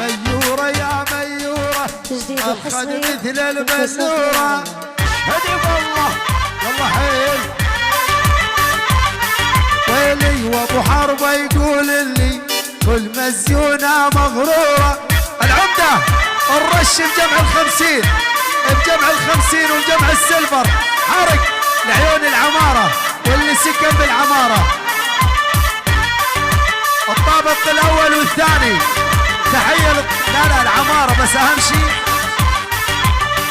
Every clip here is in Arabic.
ميورة يا ميورة الخد مثل المنورة هدي والله يلا حيل ويلي وابو حربة يقول لي كل مزيونة مغرورة. العمدة الرش بجمع ال50 بجمع ال50 وجمع السلفر حرق لعيون العمارة واللي سكن بالعمارة. الطابق الاول والثاني تحية لا العمارة بس اهم شيء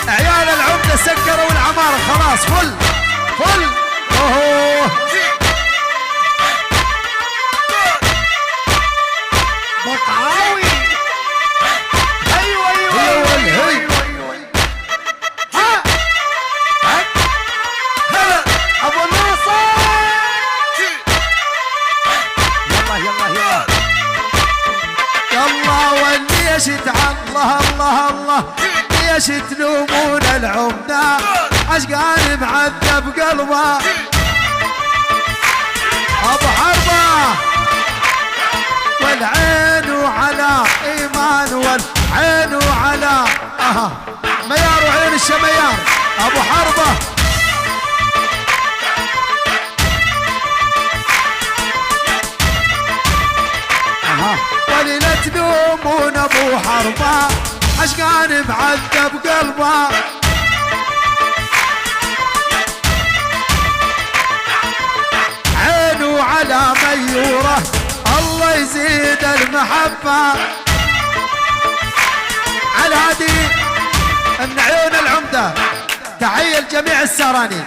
عيال العمدة سكروا العمارة خلاص فل فل. اوه بقعاوي ايوه ها هلا ابو ناصر يلا وليش الله الله الله ليش تلومون العمدة عشقان معذب قلبه. ابو حربة والعين على ايمان والعين على ميار وعين الشميار. ابو حربة ولي لا تلومون ابو حربة عشقان معذب قلبه. عينه على ميوره الله يزيد المحبة. على هذه من عيون العمدة تحية لجميع السهرانين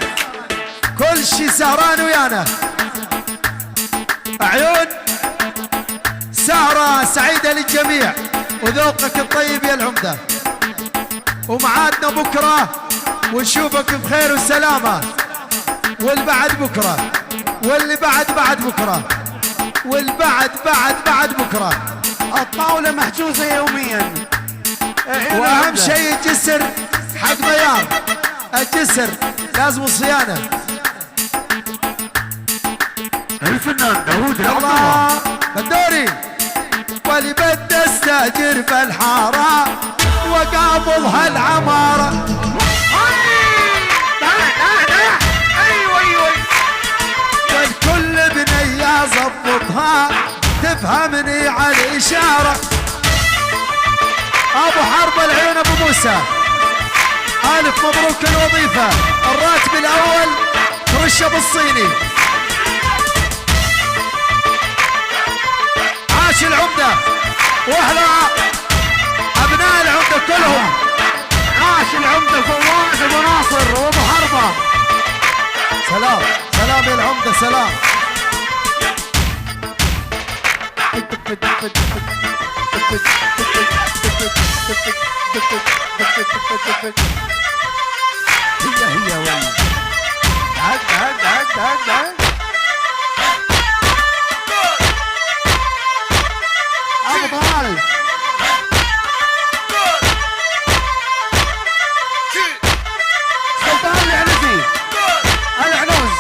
كل شي سهران ويانا. عيون سهرة سعيدة للجميع وذوقك الطيب يا العمدة ومعادنا بكرة ونشوفك بخير وسلامة والبعد بكرة واللي بعد بكرة والبعد بعد بكرة. الطاولة محجوزة يوميا واهم شيء الجسر حق ميار الجسر لازم صيانة. الفنان داوود الله بدوري ولي بدي استاجر في الحارة وقابضها العمارة. ايوه والكل بنية زبطها تفهمني على الإشارة. ابو حرب العيون ابو موسى الف مبروك الوظيفة الراتب الاول ترشه بالصيني. عاش العمدة واحلى ابناء العمدة كلهم. عاش العمدة فواز ابو ناصر وابو حربة. سلام سلام يا العمدة سلام. هي وين هد ابطال سلطان العنزي العنوز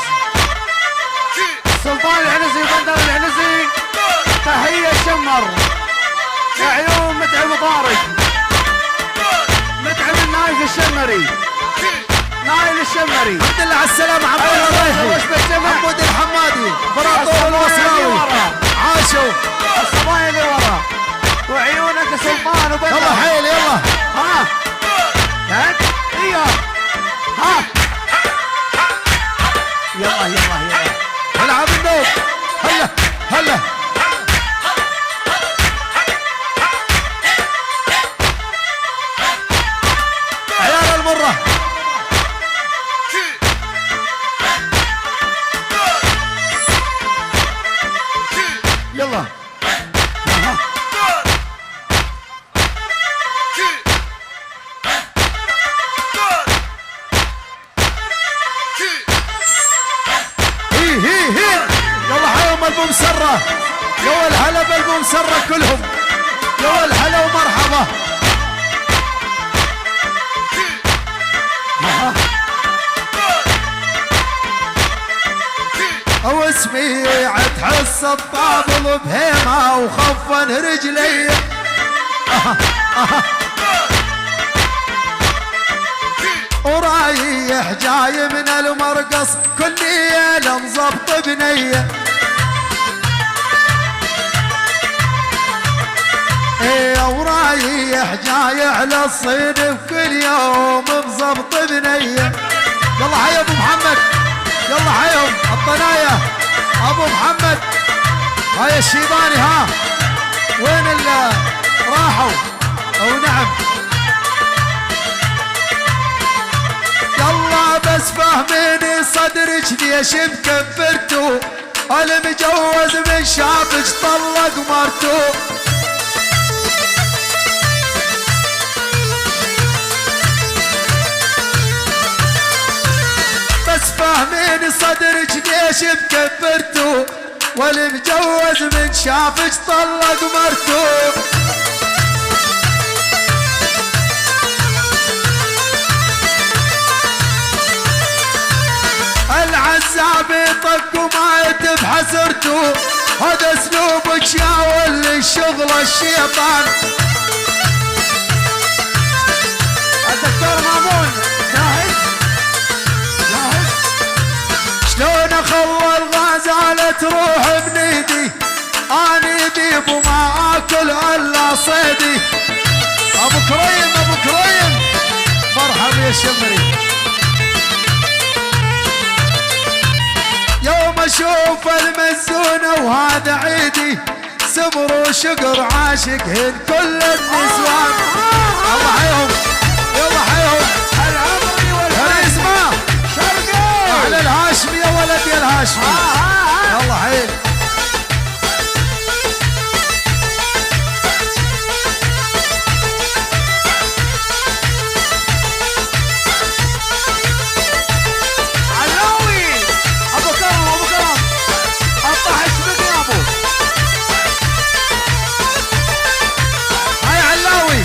سلطان العنزي بندر العنزي تحية شمر يا عيون متعب طارق متعب النايف الشمري نايل الشمري. الحمد لله على السلامة عبد الله الريحي محمود الحمادي براطور الوصلاوي عاشوا الصبايا اللي ورا وعيونك سلطان وبدر. يلا حيل يلا ها هات ايوه ها يلا العب النوب هلا عيال المرة يلا هي يلا حيهم المسرة يا الهلا بالمسرة كلهم يا الهلا ومرحبا. وسميع تحس الطابل بهيمة وخفن رجلي ورايح جاي من المرقص كل ليلة مظبط بنية. ايه ورايح جاي على الصيد بكل يوم مظبط بنية. يلا حي ابو محمد، يلا حيهم الطناية ابو محمد. هاي الشيباني ها وين اللي راحوا؟ او نعم يلا بس فهميني صدرك ليش مكبرتو؟ المجوز من شافك طلق مرتو. بس فهميني صدرك ليش مكبرتو؟ والمجوز من شافك طلق مرتو. العزابي طق وما يتبح سرتو. هذا اسلوبك يا ولي الشغل الشيطان. الدكتور مامون جاهز؟ جاهز؟ شلون اخلى الغزالة تروح بنيدي؟ اني ذيب وما اكل الا صيدي. ابو كريم ابو كريم مرحب يا شمري. يوم اشوف المزونة وهذا عيدي سمر وشقر عاشقهن كل النسوان. الله حيهم يلا حيهم العمري كاريزما شرقي على الهاشمي يا ولد يا الهاشمي. يلا حيل علاوي ابو كرم ابو كرم الطحش بك يا ابو. هاي علاوي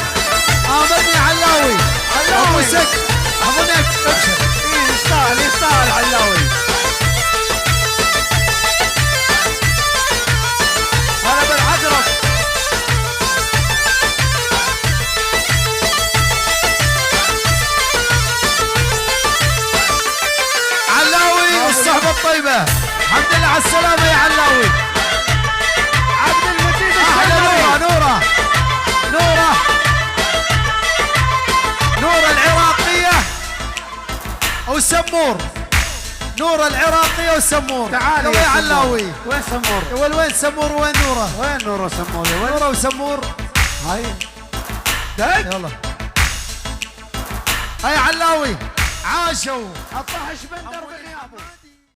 امرني علاوي ابو سك اظنك ابشر. ايه يستاهل يستاهل علاوي. هلا بالعذرك. علاوي والصحبة الطيبة الحمد لله على السلامة يا علاوي. عبد المجيد احلى الشمري. نورة نورة نورة العراقية وسمور. نورة العراقية وسمور. تعال يا سمور. علاوي. وين سمور؟ وين سمور وين نورة؟ وين نور وسمور؟ وين؟ نورة وسمور. هاي دق يلا هاي علاوي عاشوا الطحش بندر بغيابه.